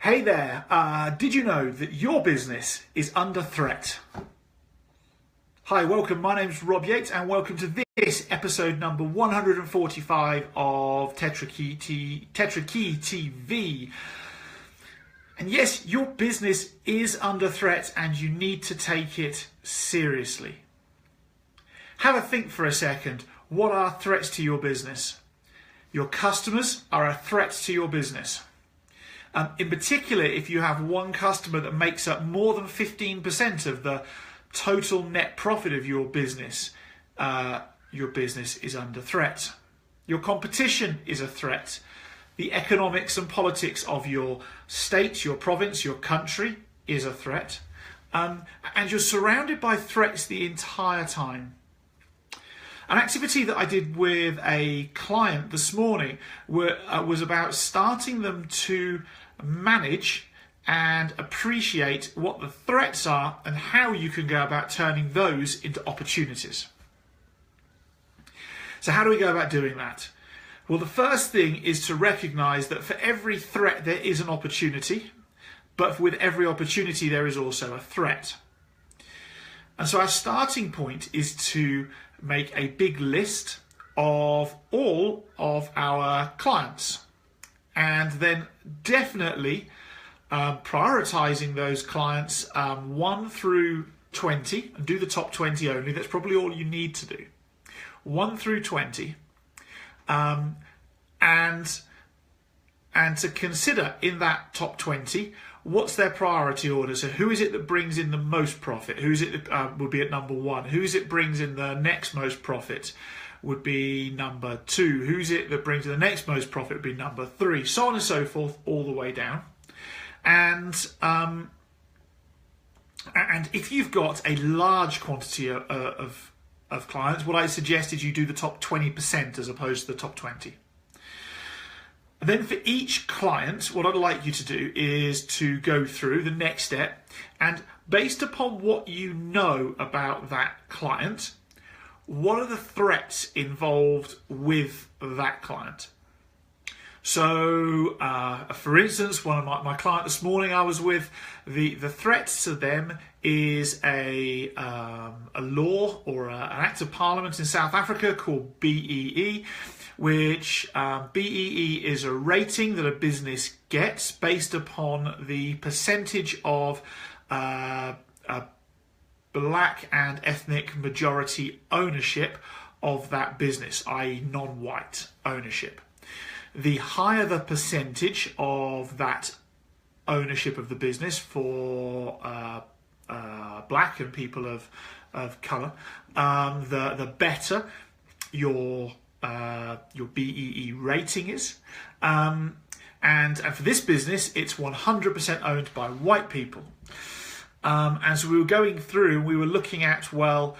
Hey there, did you know that your business is under threat? Hi, welcome. My name's Rob Yates and welcome to this episode number 145 of Tetrakey TV. And yes, your business is under threat and you need to take it seriously. Have a think for a second. What are threats to your business? Your customers are a threat to your business. In particular, if you have one customer that makes up more than 15% of the total net profit of your business is under threat. Your competition is a threat. The economics and politics of your state, your province, your country is a threat. And you're surrounded by threats the entire time. An activity that I did with a client this morning was about starting them to manage and appreciate what the threats are and how you can go about turning those into opportunities. So how do we go about doing that? Well, the first thing is to recognize that for every threat there is an opportunity, but with every opportunity there is also a threat. And so our starting point is to make a big list of all of our clients and then definitely prioritizing those clients 1 through 20 and do the top 20 only. That's probably all you need to do. 1 through 20 and to consider in that top 20 what's their priority order. So who is it that brings in the most profit? Who is it that would be at number 1? Who is it brings in the next most profit? Would be number 2. Who's it that brings in the next most profit? Would be number 3. So on and so forth, all the way down. And if you've got a large quantity of clients, what I suggest is you do the top 20% as opposed to the top 20. And then for each client, what I'd like you to do is to go through the next step and based upon what you know about that client, what are the threats involved with that client? So, for instance, one of my client this morning I was with, the threats to them is a law or an act of parliament in South Africa called BEE, which BEE is a rating that a business gets based upon the percentage of black and ethnic majority ownership of that business, i.e. non-white ownership. The higher the percentage of that ownership of the business for black and people of colour, the better your BEE rating is. And for this business, it's 100% owned by white people. And so we were going through, we were looking at, well,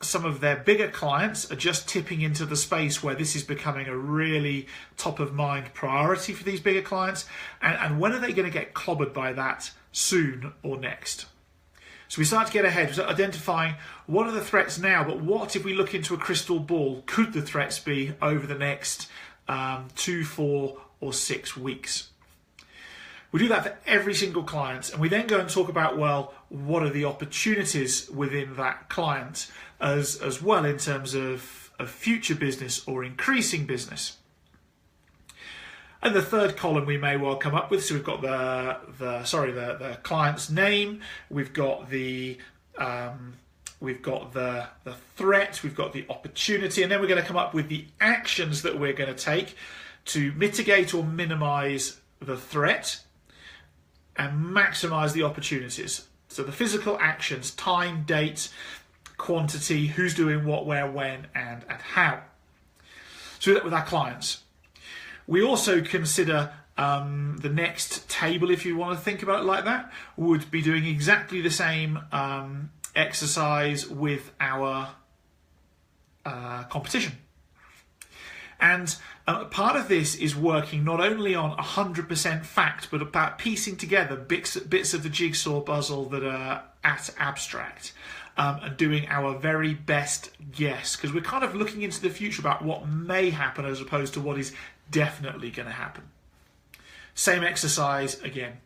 some of their bigger clients are just tipping into the space where this is becoming a really top of mind priority for these bigger clients. And when are they going to get clobbered by that, soon or next? So we start to get ahead, we start identifying what are the threats now, but what if we look into a crystal ball, could the threats be over the next 2, 4 or 6 weeks? We do that for every single client, and we then go and talk about, well, what are the opportunities within that client as well in terms of future business or increasing business. And the third column we may well come up with, so we've got the client's name, we've got the threat, we've got the opportunity, and then we're going to come up with the actions that we're going to take to mitigate or minimize the threat and maximize the opportunities. So the physical actions, time, date, quantity, who's doing what, where, when, and how. So we do that with our clients. We also consider the next table, if you want to think about it like that, would be doing exactly the same exercise with our competition. And part of this is working not only on 100% fact, but about piecing together bits of the jigsaw puzzle that are at abstract and doing our very best guess, because we're kind of looking into the future about what may happen as opposed to what is definitely going to happen. Same exercise again.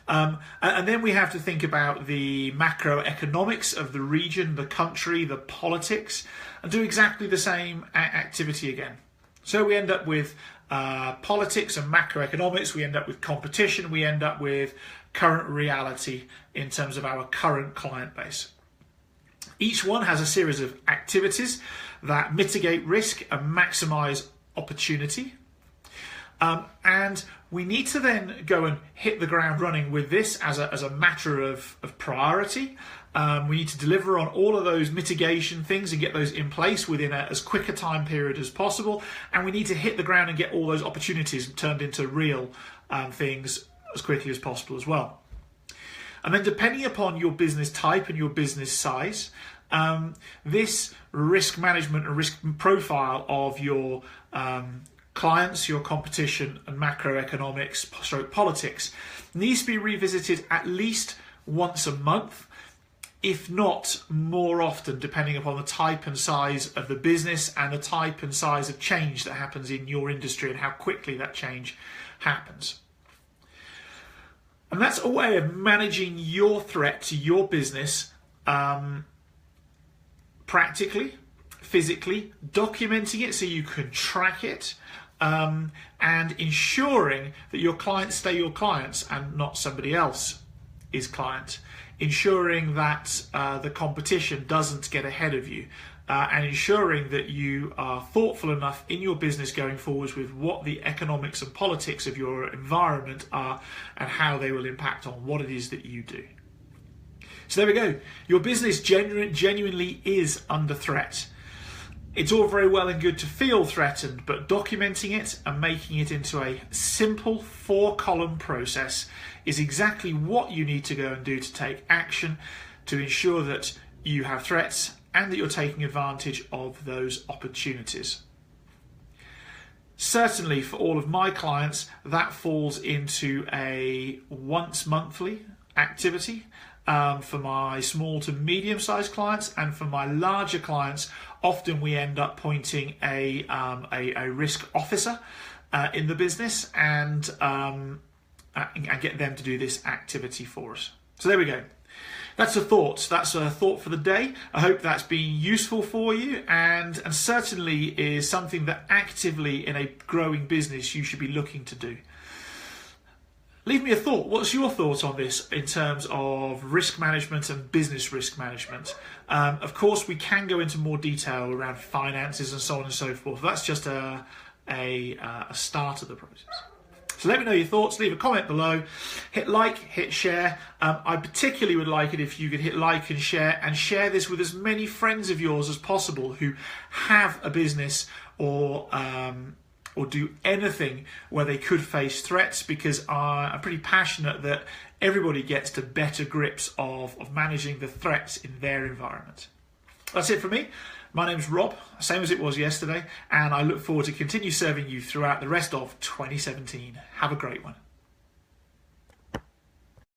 And then we have to think about the macroeconomics of the region, the country, the politics, and do exactly the same activity again. So we end up with politics and macroeconomics, we end up with competition, we end up with current reality in terms of our current client base. Each one has a series of activities that mitigate risk and maximize opportunity. And we need to then go and hit the ground running with this as a matter of priority. We need to deliver on all of those mitigation things and get those in place within as quick a time period as possible. And we need to hit the ground and get all those opportunities turned into real things as quickly as possible as well. And then depending upon your business type and your business size, this risk management and risk profile of your clients, your competition and macroeconomics, politics needs to be revisited at least once a month, if not more often, depending upon the type and size of the business and the type and size of change that happens in your industry and how quickly that change happens. And that's a way of managing your threat to your business practically, physically, documenting it so you can track it, and ensuring that your clients stay your clients and not somebody else's client. Ensuring that the competition doesn't get ahead of you, and ensuring that you are thoughtful enough in your business going forwards with what the economics and politics of your environment are and how they will impact on what it is that you do. So there we go. Your business genuinely is under threat. It's all very well and good to feel threatened, but documenting it and making it into a simple 4-column process is exactly what you need to go and do to take action to ensure that you have threats and that you're taking advantage of those opportunities. Certainly for all of my clients, that falls into a once monthly activity. For my small to medium-sized clients, and for my larger clients, often we end up appointing a risk officer in the business and get them to do this activity for us. So there we go. That's a thought. That's a thought for the day. I hope that's been useful for you, and certainly is something that actively in a growing business you should be looking to do. Leave me a thought. What's your thought on this in terms of risk management and business risk management? Of course, we can go into more detail around finances and so on and so forth. That's just a start of the process. So let me know your thoughts. Leave a comment below. Hit like, hit share. I particularly would like it if you could hit like and share this with as many friends of yours as possible who have a business or do anything where they could face threats, because I'm pretty passionate that everybody gets to better grips of managing the threats in their environment. That's it from me. My name's Rob, same as it was yesterday, and I look forward to continue serving you throughout the rest of 2017. Have a great one.